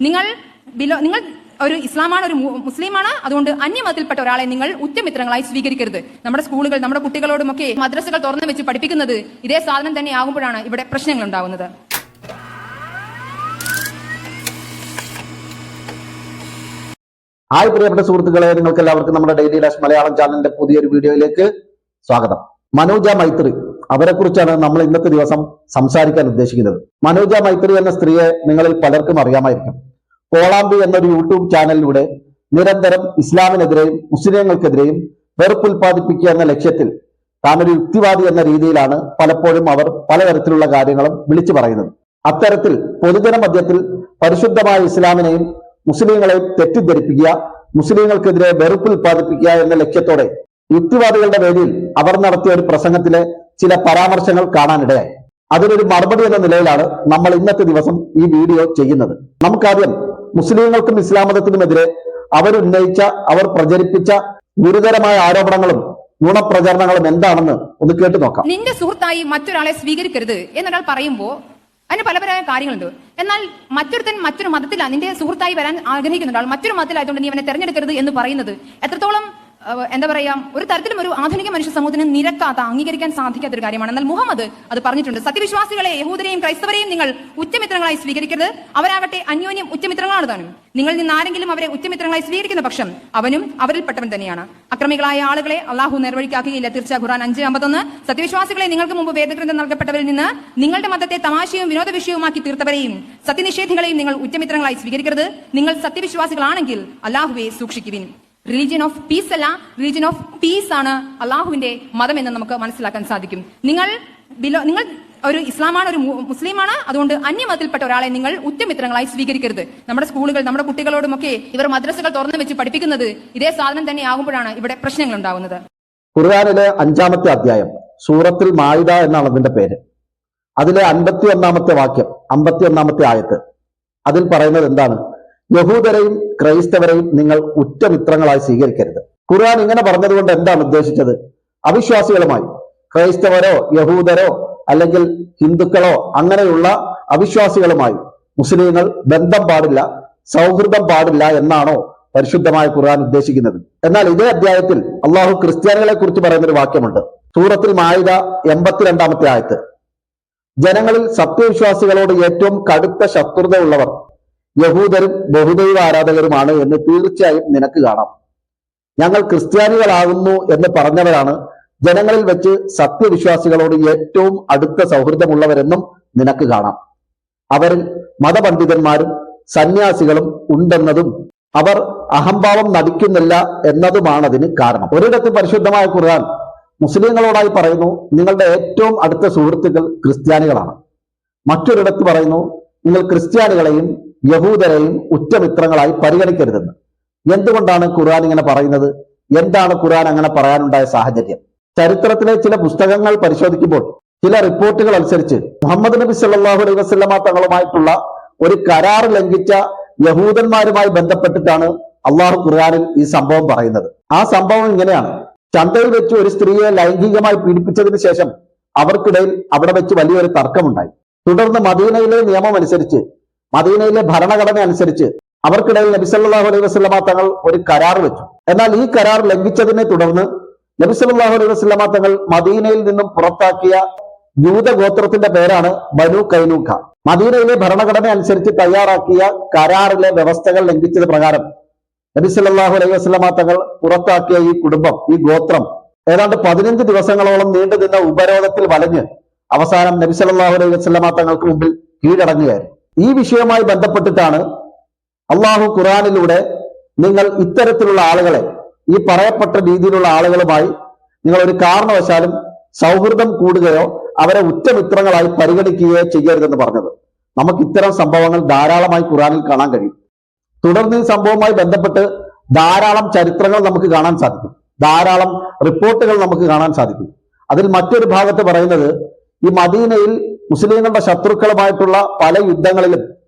നിങ്ങൾ ഒരു ഇസ്ലാമാണ്, ഒരു മുസ്ലിമാണ്, അതുകൊണ്ട് അന്യമതത്തിൽപ്പെട്ട ഒരാളെ നിങ്ങൾ ഉറ്റമിത്രങ്ങളായി സ്വീകരിക്കരുത്. നമ്മുടെ സ്കൂളുകൾ, നമ്മുടെ കുട്ടികളോടുമൊക്കെ മദ്രസകൾ തുറന്നു വെച്ച് പഠിപ്പിക്കുന്നത് ഇതേ സാധനം തന്നെ ആകുമ്പോഴാണ് ഇവിടെ പ്രശ്നങ്ങൾ ഉണ്ടാവുന്നത്. ഹായ് പ്രിയപ്പെട്ട സുഹൃത്തുക്കളെ, നിങ്ങൾക്ക് എല്ലാവർക്കും നമ്മുടെ ഡെയിലി ഡാഷ് മലയാളം ചാനലിന്റെ പുതിയൊരു വീഡിയോയിലേക്ക് സ്വാഗതം. മനോജ മൈത്രി, അവരെ കുറിച്ചാണ് നമ്മൾ ഇന്നത്തെ ദിവസം സംസാരിക്കാൻ ഉദ്ദേശിക്കുന്നത്. മനോജ മൈത്രി എന്ന സ്ത്രീയെ നിങ്ങളിൽ പലർക്കും അറിയാമായിരിക്കും. കോളാമ്പി എന്നൊരു യൂട്യൂബ് ചാനലിലൂടെ നിരന്തരം ഇസ്ലാമിനെതിരെയും മുസ്ലിങ്ങൾക്കെതിരെയും വെറുപ്പുൽപാദിപ്പിക്കുക എന്ന ലക്ഷ്യത്തിൽ താനൊരു യുക്തിവാദി എന്ന രീതിയിലാണ് പലപ്പോഴും അവർ പലതരത്തിലുള്ള കാര്യങ്ങളും വിളിച്ചു പറയുന്നത്. അത്തരത്തിൽ പൊതുജന മധ്യത്തിൽ പരിശുദ്ധമായ ഇസ്ലാമിനെയും മുസ്ലിങ്ങളെയും തെറ്റിദ്ധരിപ്പിക്കുക, മുസ്ലിങ്ങൾക്കെതിരെ വെറുപ്പുൽപാദിപ്പിക്കുക എന്ന ലക്ഷ്യത്തോടെ യുക്തിവാദികളുടെ വേദിയിൽ അവർ നടത്തിയ ഒരു പ്രസംഗത്തിലെ ചില പരാമർശങ്ങൾ കാണാനിടയായി. അതിനൊരു മറുപടി എന്ന നിലയിലാണ് നമ്മൾ ഇന്നത്തെ ദിവസം ഈ വീഡിയോ ചെയ്യുന്നത്. നമുക്കാദ്യം മുസ്ലിങ്ങൾക്കും ഇസ്ലാം മതത്തിനുമെതിരെ അവരുന്നയിച്ച, അവർ പ്രചരിപ്പിച്ച ഗുരുതരമായ ആരോപണങ്ങളും നുണപ്രചരണങ്ങളും എന്താണെന്ന് ഒന്ന് കേട്ടു നോക്കാം. നിന്റെ സുഹൃത്തായി മറ്റൊരാളെ സ്വീകരിക്കരുത് എന്നൊരാൾ പറയുമ്പോൾ അതിന് പല കാര്യങ്ങളുണ്ട്. എന്നാൽ മറ്റൊരു മതത്തിൽ നിന്റെ സുഹൃത്തായി വരാൻ ആഗ്രഹിക്കുന്ന ഒരാൾ മറ്റൊരു മതത്തിലായതുകൊണ്ട് നീ അവനെ തെരഞ്ഞെടുക്കരുത് എന്ന് പറയുന്നത് എത്രത്തോളം എന്താ പറയാ, ഒരു തരത്തിലും ഒരു ആധുനിക മനുഷ്യ സമൂഹത്തിന് നിരക്കാത്ത, അംഗീകരിക്കാൻ സാധിക്കാത്ത ഒരു കാര്യമാണ്. എന്നാൽ മുഹമ്മദ് അത് പറഞ്ഞിട്ടുണ്ട്. സത്യവിശ്വാസികളെ, യഹൂദരെയും ക്രൈസ്തവരെയും നിങ്ങൾ ഉറ്റമിത്രങ്ങളായി സ്വീകരിക്കരുത്, അവരാകട്ടെ അന്യോന്യം ഉറ്റമിത്രങ്ങളാണ് താനും. നിങ്ങളിൽ നിന്ന് ആരെങ്കിലും അവരെ ഉറ്റമിത്രങ്ങളായി സ്വീകരിക്കുന്ന പക്ഷം അവനും അവരിൽപ്പെട്ടവൻ തന്നെയാണ്. അക്രമികളായ ആളുകളെ അള്ളാഹു നേർവഴിക്കാക്കുകയില്ല. തീർച്ച ഖുർആൻ 5:51. സത്യവിശ്വാസികളെ, നിങ്ങൾക്ക് മുമ്പ് വേദഗ്രന്ഥം നൽകപ്പെട്ടവരിൽ നിന്ന് നിങ്ങളുടെ മതത്തെ തമാശയും വിനോദ വിഷയവുമാക്കി തീർത്തവരെയും സത്യനിഷേധികളെയും നിങ്ങൾ ഉറ്റമിത്രങ്ങളായി സ്വീകരിക്കരുത്. നിങ്ങൾ സത്യവിശ്വാസികളാണെങ്കിൽ അള്ളാഹുവെ സൂക്ഷിക്കുവിൻ. റിലീജിയൻ ഓഫ് പീസ് അല്ല, റിലീജിയൻ ഓഫ് പീസ് ആണ് അള്ളാഹുവിന്റെ മതം എന്ന് നമുക്ക് മനസ്സിലാക്കാൻ സാധിക്കും. നിങ്ങൾ ഒരു ഇസ്ലാമാണ്, ഒരു മുസ്ലിമാണ്, അതുകൊണ്ട് അന്യമതത്തിൽപ്പെട്ട ഒരാളെ നിങ്ങൾ ഉറ്റമിത്രങ്ങളായി സ്വീകരിക്കരുത്. നമ്മുടെ സ്കൂളുകൾ, നമ്മുടെ കുട്ടികളോടുമൊക്കെ ഇവർ മദ്രസകൾ തുറന്നു വെച്ച് പഠിപ്പിക്കുന്നത് ഇതേ സാധനം തന്നെ ആകുമ്പോഴാണ് ഇവിടെ പ്രശ്നങ്ങൾ ഉണ്ടാവുന്നത്. ഖുർആനിലെ 5-ാമത്തെ അധ്യായം, സൂറത്തുൽ മാഇദ എന്നാണ് അതിന്റെ പേര്. അതിലെ 51-ാമത്തെ വാക്യം, 51-ാമത്തെ ആയത്ത്, അതിൽ പറയുന്നത് എന്താണ്? യഹൂദരെയും ക്രൈസ്തവരെയും നിങ്ങൾ ഉറ്റമിത്രങ്ങളായി സ്വീകരിക്കരുത്. ഖുർആൻ ഇങ്ങനെ പറഞ്ഞതുകൊണ്ട് എന്താണ് ഉദ്ദേശിച്ചത്? അവിശ്വാസികളുമായി, ക്രൈസ്തവരോ യഹൂദരോ അല്ലെങ്കിൽ ഹിന്ദുക്കളോ അങ്ങനെയുള്ള അവിശ്വാസികളുമായി മുസ്ലിങ്ങൾ ബന്ധം പാടില്ല, സൗഹൃദം പാടില്ല എന്നാണോ പരിശുദ്ധമായ ഖുർആൻ ഉദ്ദേശിക്കുന്നത്? എന്നാൽ ഇതേ അധ്യായത്തിൽ അള്ളാഹു ക്രിസ്ത്യാനികളെ കുറിച്ച് പറയുന്നൊരു വാക്യമുണ്ട്. സൂറത്തുൽ മാഇദ 82-ാമത്തെ ആയത്ത്, ജനങ്ങളിൽ സത്യവിശ്വാസികളോട് ഏറ്റവും കടുത്ത ശത്രുത ഉള്ളവർ യഹൂദരും ബഹുദൈവ ആരാധകരുമാണ് എന്ന് തീർച്ചയായും നിനക്ക് കാണാം. ഞങ്ങൾ ക്രിസ്ത്യാനികളാകുന്നു എന്ന് പറഞ്ഞവരാണ് ജനങ്ങളിൽ വെച്ച് സത്യവിശ്വാസികളോട് ഏറ്റവും അടുത്ത സൗഹൃദമുള്ളവരെന്നും നിനക്ക് കാണാം. അവരിൽ മതപണ്ഡിതന്മാരും സന്യാസികളും ഉണ്ടെന്നതും അവർ അഹംഭാവം നടിക്കുന്നില്ല എന്നതുമാണതിന് കാരണം. ഒരിടത്ത് പരിശുദ്ധമായ ഖുർആൻ മുസ്ലിങ്ങളോടായി പറയുന്നു, നിങ്ങളുടെ ഏറ്റവും അടുത്ത സുഹൃത്തുക്കൾ ക്രിസ്ത്യാനികളാണ്. മറ്റൊരിടത്ത് പറയുന്നു, നിങ്ങൾ ക്രിസ്ത്യാനികളെയും യഹൂദരെയും ഉറ്റമിത്രങ്ങളായി പരിഗണിക്കരുതെന്ന്. എന്തുകൊണ്ടാണ് ഖുർആൻ ഇങ്ങനെ പറയുന്നത്? എന്താണ് ഖുർആൻ അങ്ങനെ പറയാനുണ്ടായ സാഹചര്യം? ചരിത്രത്തിലെ ചില പുസ്തകങ്ങൾ പരിശോധിക്കുമ്പോൾ ചില റിപ്പോർട്ടുകൾ അനുസരിച്ച് മുഹമ്മദ് നബി സല്ലല്ലാഹു അലൈഹി വസല്ലമ തങ്ങളുമായിട്ടുള്ള ഒരു കരാർ ലംഘിച്ച യഹൂദന്മാരുമായി ബന്ധപ്പെട്ടിട്ടാണ് അള്ളാഹു ഖുർആനിൽ ഈ സംഭവം പറയുന്നത്. ആ സംഭവം ഇങ്ങനെയാണ്: ചന്തയിൽ വെച്ച് ഒരു സ്ത്രീയെ ലൈംഗികമായി പീഡിപ്പിച്ചതിന് ശേഷം അവർക്കിടയിൽ അവിടെ വെച്ച് വലിയൊരു തർക്കമുണ്ടായി. തുടർന്ന് മദീനയിലെ നിയമം അനുസരിച്ച്, മദീനയിലെ ഭരണഘടന അനുസരിച്ച് അവർക്കിടയിൽ നബി സല്ലല്ലാഹു അലൈഹി വസല്ലമ തങ്ങൾ ഒരു കരാർ വെച്ചു. എന്നാൽ ഈ കരാർ ലംഘിച്ചതിനെ തുടർന്ന് നബി സല്ലല്ലാഹു അലൈഹി വസല്ലമ തങ്ങൾ മദീനയിൽ നിന്നും പുറത്താക്കിയ ജൂതഗോത്രത്തിന്റെ പേരാണ് ബനു കൈനൂഖ. മദീനയിലെ ഭരണഘടന അനുസരിച്ച് തയ്യാറാക്കിയ കരാറിലെ വ്യവസ്ഥകൾ ലംഘിച്ചത് പ്രകാരം നബി സല്ലല്ലാഹു അലൈഹി വസല്ലമ തങ്ങൾ പുറത്താക്കിയ ഈ കുടുംബം, ഈ ഗോത്രം ഏതാണ്ട് 15 ദിവസങ്ങളോളം നീണ്ടു നിന്ന ഉപരോധത്തിൽ വലഞ്ഞ് അവസാനം നബി സല്ലല്ലാഹു അലൈഹി വസല്ലമ തങ്ങൾക്ക് മുമ്പിൽ കീഴടങ്ങുകയായിരുന്നു. ഈ വിഷയവുമായി ബന്ധപ്പെട്ടിട്ടാണ് അള്ളാഹു ഖുർആനിലൂടെ നിങ്ങൾ ഇത്തരത്തിലുള്ള ആളുകളെ, ഈ പറയപ്പെട്ട രീതിയിലുള്ള ആളുകളുമായി നിങ്ങൾ ഒരു കാരണവശാലും സൗഹൃദം കൂടുകയോ അവരെ ഉറ്റമിത്രങ്ങളായി പരിഗണിക്കുകയോ ചെയ്യരുതെന്ന് പറഞ്ഞത്. നമുക്ക് ഇത്തരം സംഭവങ്ങൾ ധാരാളമായി ഖുർആനിൽ കാണാൻ കഴിയും. തുടർന്ന് ഈ സംഭവവുമായി ബന്ധപ്പെട്ട് ധാരാളം ചരിത്രങ്ങൾ നമുക്ക് കാണാൻ സാധിക്കും, ധാരാളം റിപ്പോർട്ടുകൾ നമുക്ക് കാണാൻ സാധിക്കും. അതിൽ മറ്റൊരു ഭാഗത്ത് പറയുന്നത്, ഈ മദീനയിൽ മുസ്ലിങ്ങളുടെ ശത്രുക്കളുമായിട്ടുള്ള പല യുദ്ധങ്ങളിലും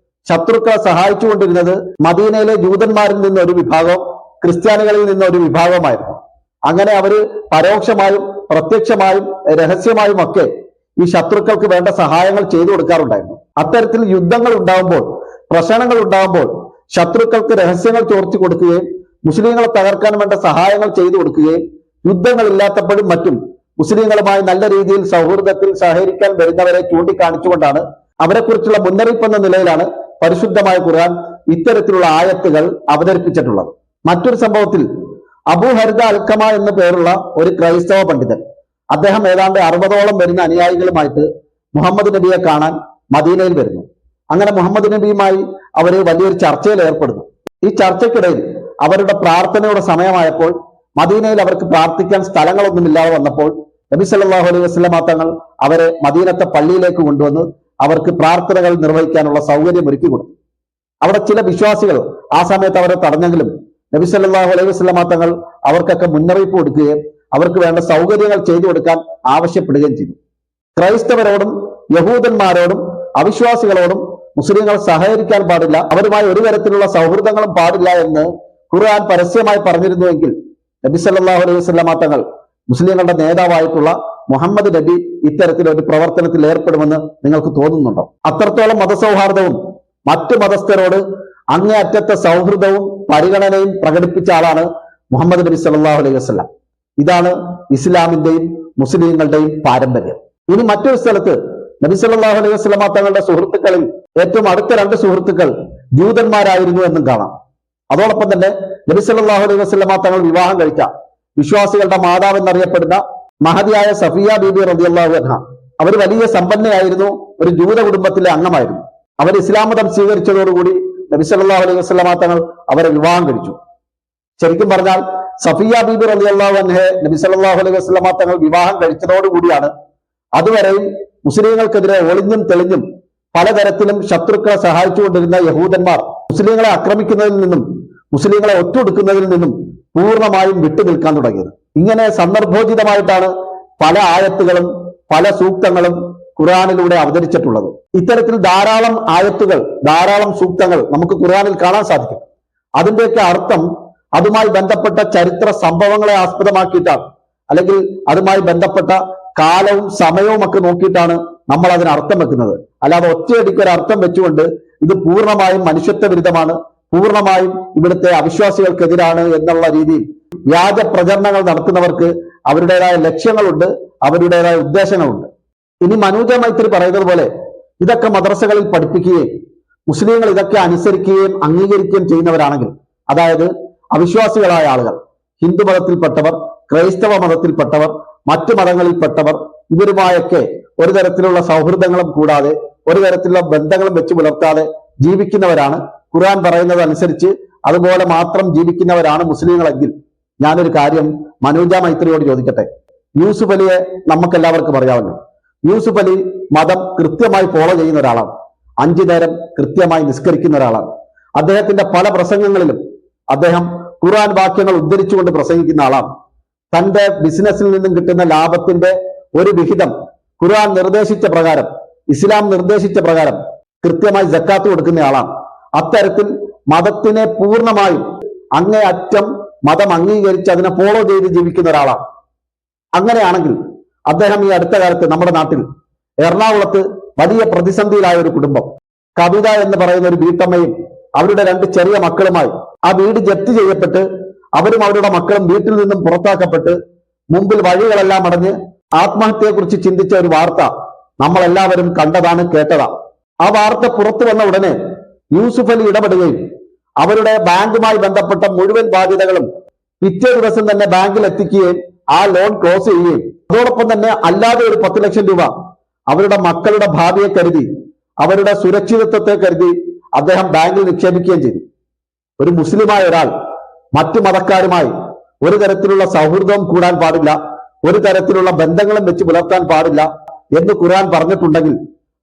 ശത്രുക്കളെ സഹായിച്ചുകൊണ്ടിരുന്നത് മദീനയിലെ ജൂതന്മാരിൽ നിന്ന് ഒരു വിഭാഗവും ക്രിസ്ത്യാനികളിൽ നിന്ന് ഒരു വിഭാഗമായിരുന്നു. അങ്ങനെ അവര് പരോക്ഷമായും പ്രത്യക്ഷമായും രഹസ്യമായും ഒക്കെ ഈ ശത്രുക്കൾക്ക് വേണ്ട സഹായങ്ങൾ ചെയ്തു കൊടുക്കാറുണ്ടായിരുന്നു. അത്തരത്തിൽ യുദ്ധങ്ങൾ ഉണ്ടാകുമ്പോൾ, പ്രശ്നങ്ങൾ ഉണ്ടാകുമ്പോൾ ശത്രുക്കൾക്ക് രഹസ്യങ്ങൾ ചോർത്തി കൊടുക്കുകയും മുസ്ലിങ്ങളെ തകർക്കാൻ വേണ്ട സഹായങ്ങൾ ചെയ്തു കൊടുക്കുകയും യുദ്ധങ്ങളില്ലാത്തപ്പോഴും മറ്റും മുസ്ലിങ്ങളുമായി നല്ല രീതിയിൽ സൗഹൃദത്തിൽ സഹകരിക്കാൻ വരുന്നവരെ ചൂണ്ടിക്കാണിച്ചുകൊണ്ടാണ് അവരെക്കുറിച്ചുള്ള മുന്നറിയിപ്പ് എന്ന നിലയിലാണ് പരിശുദ്ധമായ ഖുർആൻ ഇത്തരത്തിലുള്ള ആയത്തുകൾ അവതരിപ്പിച്ചിട്ടുള്ളത്. മറ്റൊരു സംഭവത്തിൽ അബൂ ഹർദ അൽക്കമ എന്ന പേരുള്ള ഒരു ക്രൈസ്തവ പണ്ഡിതൻ, അദ്ദേഹം ഏതാണ്ട് 60ഓളം വരുന്ന അനുയായികളുമായിട്ട് മുഹമ്മദ് നബിയെ കാണാൻ മദീനയിൽ വരുന്നു. അങ്ങനെ മുഹമ്മദ് നബിയുമായി അവർ വലിയൊരു ചർച്ചയിൽ ഏർപ്പെടുന്നു. ഈ ചർച്ചയ്ക്കിടയിൽ അവരുടെ പ്രാർത്ഥനയുടെ സമയമായപ്പോൾ മദീനയിൽ അവർക്ക് പ്രാർത്ഥിക്കാൻ സ്ഥലങ്ങളൊന്നുമില്ലാതെ വന്നപ്പോൾ നബി സല്ലല്ലാഹു അലൈഹി വസല്ലമ തങ്ങൾ അവരെ മദീനത്തെ പള്ളിയിലേക്ക് കൊണ്ടുവന്ന് അവർക്ക് പ്രാർത്ഥനകൾ നിർവഹിക്കാനുള്ള സൗകര്യം ഒരുക്കി കൊടുത്തു. അവിടെ ചില വിശ്വാസികൾ ആ സമയത്ത് അവരെ തടഞ്ഞെങ്കിലും നബി സല്ലല്ലാഹു അലൈഹി വസല്ലമ തങ്ങൾ അവർക്കൊക്കെ മുന്നറിയിപ്പ് കൊടുക്കുകയും അവർക്ക് വേണ്ട സൗകര്യങ്ങൾ ചെയ്തു കൊടുക്കാൻ ആവശ്യപ്പെടുകയും ചെയ്തു. ക്രൈസ്തവരോടും യഹൂദന്മാരോടും അവിശ്വാസികളോടും മുസ്ലിങ്ങൾ സഹകരിക്കാൻ പാടില്ല, അവരുമായി ഒരു തരത്തിലുള്ള സൗഹൃദങ്ങളും പാടില്ല എന്ന് ഖുർആൻ പരസ്യമായി പറഞ്ഞിരുന്നുവെങ്കിൽ നബി സല്ലല്ലാഹു അലൈഹി വസല്ലമ തങ്ങൾ മുസ്ലിങ്ങളുടെ നേതാവായിട്ടുള്ള മുഹമ്മദ് നബി ഇത്തരത്തിലൊരു പ്രവർത്തനത്തിൽ ഏർപ്പെടുമെന്ന് നിങ്ങൾക്ക് തോന്നുന്നുണ്ടോ? അത്രത്തോളം മതസൗഹാർദ്ദവും മറ്റു മതസ്ഥരോട് അങ്ങേയറ്റത്തെ സൗഹൃദവും പരിഗണനയും പ്രകടിപ്പിച്ച ആളാണ് മുഹമ്മദ് നബി സല്ലല്ലാഹു അലൈഹി വസല്ലം. ഇതാണ് ഇസ്ലാമിന്റെയും മുസ്ലിങ്ങളുടെയും പാരമ്പര്യം. ഇനി മറ്റൊരു സ്ഥലത്ത് നബി സല്ലല്ലാഹു അലൈഹി വസല്ലമ തങ്ങളുടെ സുഹൃത്തുക്കളിൽ ഏറ്റവും അടുത്ത 2 സുഹൃത്തുക്കൾ ജൂതന്മാരായിരുന്നു എന്നും കാണാം. അതോടൊപ്പം തന്നെ നബി സല്ലല്ലാഹു അലൈഹി വസല്ലമ തങ്ങൾ വിവാഹം കഴിച്ച വിശ്വാസികളുടെ മാതാവ് എന്നറിയപ്പെടുന്ന മഹദിയായ സഫിയ ബീബി റളിയല്ലാഹു അൻഹ, അവർ വലിയ സമ്പന്നയായിരുന്നു, ഒരു ജൂത കുടുംബത്തിലെ അംഗമായിരുന്നു. അവർ ഇസ്ലാം മതം സ്വീകരിച്ചതോടുകൂടി നബി സല്ലല്ലാഹു അലൈഹി വസല്ലമ തങ്ങൾ അവരെ വിവാഹം കഴിച്ചു. ശരിക്കും പറഞ്ഞാൽ സഫിയ ബീബി റളിയല്ലാഹു അൻഹയെ നബി സല്ലല്ലാഹു അലൈഹി വസല്ലമ തങ്ങൾ വിവാഹം കഴിച്ചതോടുകൂടിയാണ് അതുവരെയും മുസ്ലിങ്ങൾക്കെതിരെ ഒളിഞ്ഞും തെളിഞ്ഞും പലതരത്തിലും ശത്രുക്കളെ സഹായിച്ചുകൊണ്ടിരുന്ന യഹൂദന്മാർ മുസ്ലിങ്ങളെ ആക്രമിക്കുന്നതിൽ നിന്നും മുസ്ലിങ്ങളെ ഒറ്റൊടുക്കുന്നതിൽ നിന്നും പൂർണ്ണമായും വിട്ടുനിൽക്കാൻ തുടങ്ങിയത്. ഇങ്ങനെ സന്ദർഭോചിതമായിട്ടാണ് പല ആയത്തുകളും പല സൂക്തങ്ങളും ഖുർആനിലൂടെ അവതരിച്ചിട്ടുള്ളത്. ഇത്തരത്തിൽ ധാരാളം ആയത്തുകൾ, ധാരാളം സൂക്തങ്ങൾ നമുക്ക് ഖുർആനിൽ കാണാൻ സാധിക്കും. അതിന്റെയൊക്കെ അർത്ഥം അതുമായി ബന്ധപ്പെട്ട ചരിത്ര സംഭവങ്ങളെ ആസ്പദമാക്കിയിട്ടാണ്, അല്ലെങ്കിൽ അതുമായി ബന്ധപ്പെട്ട കാലവും സമയവും ഒക്കെ നോക്കിയിട്ടാണ് നമ്മൾ അതിന് അർത്ഥം വെക്കുന്നത്. അല്ലാതെ ഒറ്റയടിക്ക് ഒരു അർത്ഥം വെച്ചുകൊണ്ട് ഇത് പൂർണ്ണമായും മനുഷ്യത്വ വിരുദ്ധമാണ്, പൂർണ്ണമായും ഇവിടുത്തെ അവിശ്വാസികൾക്കെതിരാണ് എന്നുള്ള രീതിയിൽ വ്യാജ പ്രചരണങ്ങൾ നടത്തുന്നവർക്ക് അവരുടേതായ ലക്ഷ്യങ്ങളുണ്ട്, അവരുടേതായ ഉദ്ദേശങ്ങളുണ്ട്. ഇനി മനൂജ മൈത്രി പറയുന്നത് പോലെ ഇതൊക്കെ മദ്രസകളിൽ പഠിപ്പിക്കുകയും മുസ്ലിങ്ങൾ ഇതൊക്കെ അനുസരിക്കുകയും അംഗീകരിക്കുകയും ചെയ്യുന്നവരാണെങ്കിൽ, അതായത് അവിശ്വാസികളായ ആളുകൾ, ഹിന്ദു മതത്തിൽപ്പെട്ടവർ, ക്രൈസ്തവ മതത്തിൽപ്പെട്ടവർ, മറ്റു മതങ്ങളിൽപ്പെട്ടവർ, ഇവരുമായൊക്കെ ഒരു തരത്തിലുള്ള സൗഹൃദങ്ങളും കൂടാതെ ഒരു തരത്തിലുള്ള ബന്ധങ്ങളും വെച്ച് പുലർത്താതെ ജീവിക്കുന്നവരാണ്, ഖുർആൻ പറയുന്നത് അനുസരിച്ച് അതുപോലെ മാത്രം ജീവിക്കുന്നവരാണ് മുസ്ലിങ്ങളെങ്കിൽ, ഞാനൊരു കാര്യം മനൂജ മൈത്രിയോട് ചോദിക്കട്ടെ. യൂസുഫ് അലിയെ നമുക്കെല്ലാവർക്കും അറിയാമല്ലോ. യൂസുഫ് അലി മതം കൃത്യമായി ഫോളോ ചെയ്യുന്ന ഒരാളാണ്, 5 നേരം കൃത്യമായി നിസ്കരിക്കുന്ന ഒരാളാണ്. അദ്ദേഹത്തിന്റെ പല പ്രസംഗങ്ങളിലും അദ്ദേഹം ഖുർആൻ വാക്യങ്ങൾ ഉദ്ധരിച്ചുകൊണ്ട് പ്രസംഗിക്കുന്ന ആളാണ്. തന്റെ ബിസിനസ്സിൽ നിന്നും കിട്ടുന്ന ലാഭത്തിന്റെ ഒരു വിഹിതം ഖുർആൻ നിർദ്ദേശിച്ച പ്രകാരം, ഇസ്ലാം നിർദ്ദേശിച്ച പ്രകാരം കൃത്യമായി സക്കാത്ത് കൊടുക്കുന്ന ആളാണ്. അത്തരത്തിൽ മതത്തിനെ പൂർണ്ണമായും അങ്ങേയറ്റം മതം അംഗീകരിച്ച് അതിനെ ഫോളോ ചെയ്ത് ജീവിക്കുന്ന ഒരാളാണ്. അങ്ങനെയാണെങ്കിൽ അദ്ദേഹം ഈ അടുത്ത കാലത്ത് നമ്മുടെ നാട്ടിൽ എറണാകുളത്ത് വലിയ പ്രതിസന്ധിയിലായ ഒരു കുടുംബം, കവിത എന്ന് പറയുന്ന ഒരു വീട്ടമ്മയും അവരുടെ 2 ചെറിയ മക്കളുമായി ആ വീട് ജപ്തി ചെയ്യപ്പെട്ട് അവരും അവരുടെ മക്കളും വീട്ടിൽ നിന്നും പുറത്താക്കപ്പെട്ട് മുമ്പിൽ വഴികളെല്ലാം അടഞ്ഞ് ആത്മഹത്യയെക്കുറിച്ച് ചിന്തിച്ച ഒരു വാർത്ത നമ്മളെല്ലാവരും കണ്ടതാണ്, കേട്ടതാണ്. ആ വാർത്ത പുറത്തു വന്ന ഉടനെ യൂസുഫ് അലി ഇടപെടുകയും അവരുടെ ബാങ്കുമായി ബന്ധപ്പെട്ട മുഴുവൻ ബാധ്യതകളും പിറ്റേ ദിവസം തന്നെ ബാങ്കിൽ എത്തിക്കുകയും ആ ലോൺ ക്ലോസ് ചെയ്യുകയും അതോടൊപ്പം തന്നെ അല്ലാതെ ഒരു 10 ലക്ഷം രൂപ അവരുടെ മക്കളുടെ ഭാവിയെ കരുതി, അവരുടെ സുരക്ഷിതത്വത്തെ കരുതി അദ്ദേഹം ബാങ്കിൽ നിക്ഷേപിക്കുകയും ചെയ്തു. ഒരു മുസ്ലിമായ ഒരാൾ മറ്റു മതക്കാരുമായി ഒരു തരത്തിലുള്ള സൗഹൃദവും കൂടാൻ പാടില്ല, ഒരു തരത്തിലുള്ള ബന്ധങ്ങളും വെച്ച് പുലർത്താൻ പാടില്ല എന്ന് ഖുർആൻ പറഞ്ഞിട്ടുണ്ടെങ്കിൽ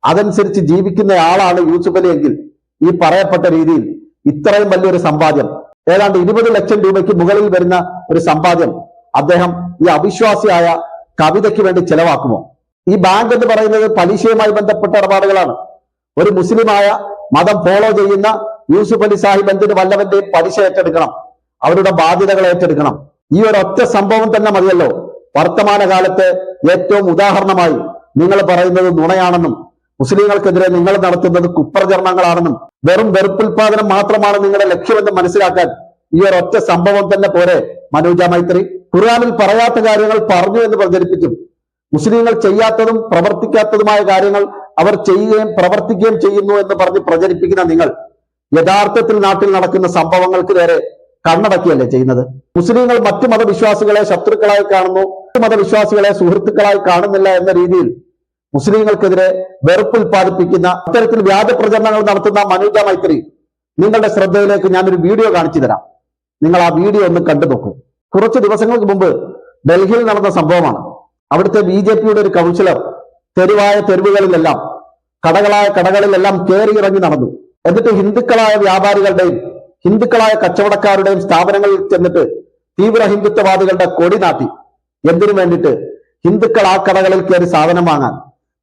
അതനുസരിച്ച് ജീവിക്കുന്ന ആളാണ് യൂസുഫ് അലി എങ്കിൽ, ഈ പറയപ്പെട്ട രീതിയിൽ ഇത്രയും വലിയൊരു സമ്പാദ്യം, ഏതാണ്ട് 20 ലക്ഷം രൂപയ്ക്ക് മുകളിൽ വരുന്ന ഒരു സമ്പാദ്യം അദ്ദേഹം ഈ അവിശ്വാസിയായ കവിതയ്ക്ക് വേണ്ടി ചെലവാക്കുമോ? ഈ ബാങ്ക് എന്ന് പറയുന്നത് പലിശയുമായി ബന്ധപ്പെട്ട ഇടപാടുകളാണ്. ഒരു മുസ്ലിമായ മതം ഫോളോ ചെയ്യുന്ന യൂസുഫ് അലി സാഹിബ് എന്തിന് വല്ലവന്റെയും പലിശ ഏറ്റെടുക്കണം, അവരുടെ ബാധ്യതകൾ ഏറ്റെടുക്കണം? ഈ ഒരൊറ്റ സംഭവം തന്നെ മതിയല്ലോ വർത്തമാനകാലത്തെ ഏറ്റവും ഉദാഹരണമായി നിങ്ങൾ പറയുന്നത് നുണയാണെന്നും മുസ്ലിങ്ങൾക്കെതിരെ നിങ്ങൾ നടത്തുന്നത് കുപ്രചരണങ്ങളാണെന്നും വെറും വെറുപ്പുൽപാദനം മാത്രമാണ് നിങ്ങളുടെ ലക്ഷ്യമെന്ന് മനസ്സിലാക്കാൻ ഈ ഒരൊറ്റ സംഭവം തന്നെ പോരെ മനോജ മൈത്രി. ഖുർആനിൽ പറയാത്ത കാര്യങ്ങൾ പറഞ്ഞു എന്ന് പ്രചരിപ്പിക്കും. മുസ്ലിങ്ങൾ ചെയ്യാത്തതും പ്രവർത്തിക്കാത്തതുമായ കാര്യങ്ങൾ അവർ ചെയ്യുകയും പ്രവർത്തിക്കുകയും ചെയ്യുന്നു എന്ന് പറഞ്ഞ് പ്രചരിപ്പിക്കുന്ന നിങ്ങൾ യഥാർത്ഥത്തിൽ നാട്ടിൽ നടക്കുന്ന സംഭവങ്ങൾക്ക് നേരെ കണ്ണടക്കിയല്ലേ ചെയ്യുന്നത്? മുസ്ലിങ്ങൾ മറ്റു മതവിശ്വാസികളെ ശത്രുക്കളായി കാണുന്നു, മറ്റു മതവിശ്വാസികളെ സുഹൃത്തുക്കളായി കാണുന്നില്ല എന്ന രീതിയിൽ മുസ്ലിങ്ങൾക്കെതിരെ വെറുപ്പ് ഉൽപ്പാദിപ്പിക്കുന്ന അത്തരത്തിൽ വ്യാജ പ്രചരണങ്ങൾ നടത്തുന്ന മനോജ മൈത്രി, നിങ്ങളുടെ ശ്രദ്ധയിലേക്ക് ഞാനൊരു വീഡിയോ കാണിച്ചു തരാം. നിങ്ങൾ ആ വീഡിയോ ഒന്ന് കണ്ടു നോക്കൂ. കുറച്ച് ദിവസങ്ങൾക്ക് മുമ്പ് ഡൽഹിയിൽ നടന്ന സംഭവമാണ്. അവിടുത്തെ BJPയുടെ ഒരു കൗൺസിലർ തെരുവായ തെരുവുകളിലെല്ലാം കടകളിലെല്ലാം കയറി ഇറങ്ങി നടന്നു. എന്നിട്ട് ഹിന്ദുക്കളായ വ്യാപാരികളുടെയും ഹിന്ദുക്കളായ കച്ചവടക്കാരുടെയും സ്ഥാപനങ്ങളിൽ ചെന്നിട്ട് തീവ്ര ഹിന്ദുത്വവാദികളുടെ കൊടി നാട്ടി. എന്തിനു വേണ്ടിയിട്ട്? ഹിന്ദുക്കൾ ആ കടകളിൽ കയറി സാധനം വാങ്ങാൻ.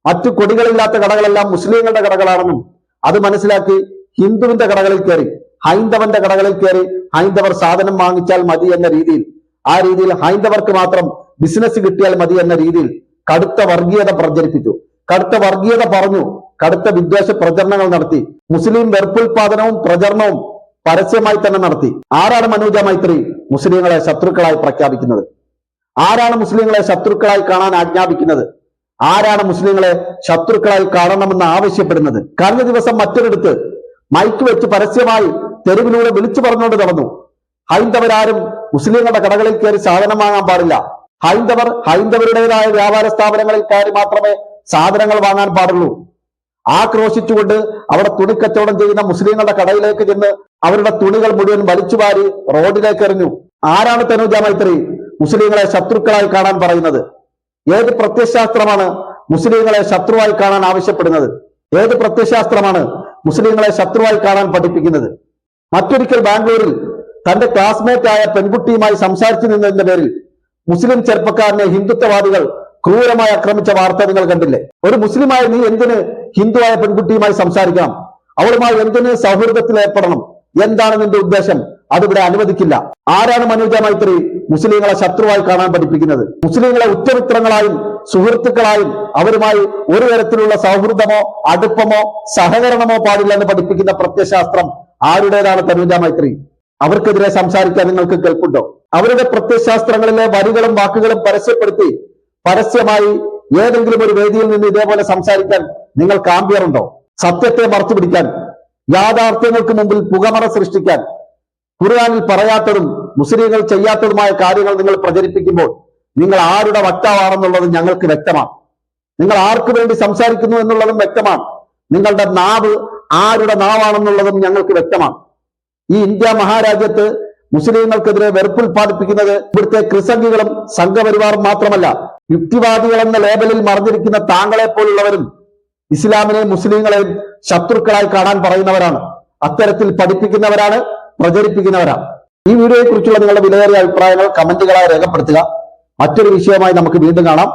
മറ്റു കൊടികളില്ലാത്ത കടകളെല്ലാം മുസ്ലിങ്ങളുടെ കടകളാണെന്നും അത് മനസ്സിലാക്കി ഹിന്ദുവിന്റെ കടകളിൽ കയറി, ഹൈന്ദവന്റെ കടകളിൽ കയറി ഹൈന്ദവർ സാധനം വാങ്ങിച്ചാൽ മതി എന്ന രീതിയിൽ, ആ രീതിയിൽ ഹൈന്ദവർക്ക് മാത്രം ബിസിനസ് കിട്ടിയാൽ മതി എന്ന രീതിയിൽ കടുത്ത വർഗീയത പ്രചരിപ്പിച്ചു, കടുത്ത വർഗീയത പറഞ്ഞു, കടുത്ത വിദ്വേഷ പ്രചരണങ്ങൾ നടത്തി. മുസ്ലിം വെറുപ്പുൽപാദനവും പ്രചരണവും പരസ്യമായി തന്നെ നടത്തി. ആരാണ് മനോജ മൈത്രി മുസ്ലിങ്ങളെ ശത്രുക്കളായി പ്രഖ്യാപിക്കുന്നത്? ആരാണ് മുസ്ലിങ്ങളെ ശത്രുക്കളായി കാണാൻ ആജ്ഞാപിക്കുന്നത്? ആരാണ് മുസ്ലിങ്ങളെ ശത്രുക്കളായി കാണണമെന്ന് ആവശ്യപ്പെടുന്നത്? കഴിഞ്ഞ ദിവസം മറ്റൊരിടത്ത് മൈക്ക് വെച്ച് പരസ്യമായി തെരുവിലൂടെ വിളിച്ചു പറഞ്ഞുകൊണ്ട് നടന്നു, ഹൈന്ദവരാരും മുസ്ലിങ്ങളുടെ കടകളിൽ കയറി സാധനം വാങ്ങാൻ പാടില്ല, ഹൈന്ദവരുടേതായ വ്യാപാര സ്ഥാപനങ്ങളിൽ കയറി മാത്രമേ സാധനങ്ങൾ വാങ്ങാൻ പാടുള്ളൂ. ആക്രോശിച്ചുകൊണ്ട് അവിടെ തുണിക്കച്ചവടം ചെയ്യുന്ന മുസ്ലിങ്ങളുടെ കടയിലേക്ക് ചെന്ന് അവരുടെ തുണികൾ മുഴുവൻ വലിച്ചുവാരി റോഡിലേക്ക് എറിഞ്ഞു. ആരാണ് തനൂജ മൈത്രി മുസ്ലിങ്ങളെ ശത്രുക്കളായി കാണാൻ പറയുന്നത്? ഏത് പ്രത്യയശാസ്ത്രമാണ് മുസ്ലിങ്ങളെ ശത്രുവായി കാണാൻ ആവശ്യപ്പെടുന്നത്? ഏത് പ്രത്യയശാസ്ത്രമാണ് മുസ്ലിങ്ങളെ ശത്രുവായി കാണാൻ പഠിപ്പിക്കുന്നത്? മറ്റൊരിക്കൽ ബാംഗ്ലൂരിൽ തന്റെ ക്ലാസ്മേറ്റ് ആയ പെൺകുട്ടിയുമായി സംസാരിച്ചു നിന്നതിന്റെ പേരിൽ മുസ്ലിം ചെറുപ്പക്കാരനെ ഹിന്ദുത്വവാദികൾ ക്രൂരമായി ആക്രമിച്ച വാർത്ത നിങ്ങൾ കണ്ടില്ലേ? ഒരു മുസ്ലിമായ നീ എന്തിന് ഹിന്ദുവായ പെൺകുട്ടിയുമായി സംസാരിക്കണം? അവളുമായി എന്തിന് സൗഹൃദത്തിൽ ഏർപ്പെടണം? എന്താണ് നിന്റെ ഉദ്ദേശം? അതിവിടെ അനുവദിക്കില്ല. ആരാണ് മനോജ മൈത്രി മുസ്ലിങ്ങളെ ശത്രുവായി കാണാൻ പഠിപ്പിക്കുന്നത്? മുസ്ലിങ്ങളെ ഉറ്റമിത്രങ്ങളായും സുഹൃത്തുക്കളായും അവരുമായി ഒരു തരത്തിലുള്ള സൗഹൃദമോ അടുപ്പമോ സഹകരണമോ പാടില്ല എന്ന് പഠിപ്പിക്കുന്ന പ്രത്യയശാസ്ത്രം ആരുടേതാണ് തനൂജ മൈത്രി? അവർക്കെതിരെ സംസാരിക്കാൻ നിങ്ങൾക്ക് കേൾപ്പുണ്ടോ? അവരുടെ പ്രത്യയശാസ്ത്രങ്ങളിലെ വരികളും വാക്കുകളും പരസ്യപ്പെടുത്തി പരസ്യമായി ഏതെങ്കിലും ഒരു വേദിയിൽ നിന്ന് ഇതേപോലെ സംസാരിക്കാൻ നിങ്ങൾക്ക് ആംബിയറുണ്ടോ? സത്യത്തെ മറച്ചുപിടിക്കാൻ, യാഥാർത്ഥ്യങ്ങൾക്ക് മുമ്പിൽ പുകമറ സൃഷ്ടിക്കാൻ, ഖുർആനിൽ പറയാത്തതും മുസ്ലിങ്ങൾ ചെയ്യാത്തതുമായ കാര്യങ്ങൾ നിങ്ങൾ പ്രചരിപ്പിക്കുമ്പോൾ നിങ്ങൾ ആരുടെ വക്താവാണെന്നുള്ളത് ഞങ്ങൾക്ക് വ്യക്തമാണ്. നിങ്ങൾ ആർക്കു വേണ്ടി സംസാരിക്കുന്നു എന്നുള്ളതും വ്യക്തമാണ്. നിങ്ങളുടെ നാവ് ആരുടെ നാവാണെന്നുള്ളതും ഞങ്ങൾക്ക് വ്യക്തമാണ്. ഈ ഇന്ത്യ മഹാരാജ്യത്ത് മുസ്ലിങ്ങൾക്കെതിരെ വെറുപ്പുൽപാദിപ്പിക്കുന്നത് ഇവിടുത്തെ ക്രിസംഗികളും സംഘപരിവാറും മാത്രമല്ല, യുക്തിവാദികൾ എന്ന ലേബലിൽ മറിഞ്ഞിരിക്കുന്ന താങ്കളെ പോലുള്ളവരും ഇസ്ലാമിനെയും മുസ്ലിങ്ങളെയും ശത്രുക്കളായി കാണാൻ പറയുന്നവരാണ്. അത്തരത്തിൽ പഠിപ്പിക്കുന്നവരാണ്, പ്രചരിപ്പിക്കുന്നവരാണ്. ഈ വീഡിയോയെ കുറിച്ചുള്ള നിങ്ങളുടെ വിലയേറിയ അഭിപ്രായങ്ങൾ കമന്റുകളായി രേഖപ്പെടുത്തുക. മറ്റൊരു വിഷയമായി നമുക്ക് വീണ്ടും കാണാം.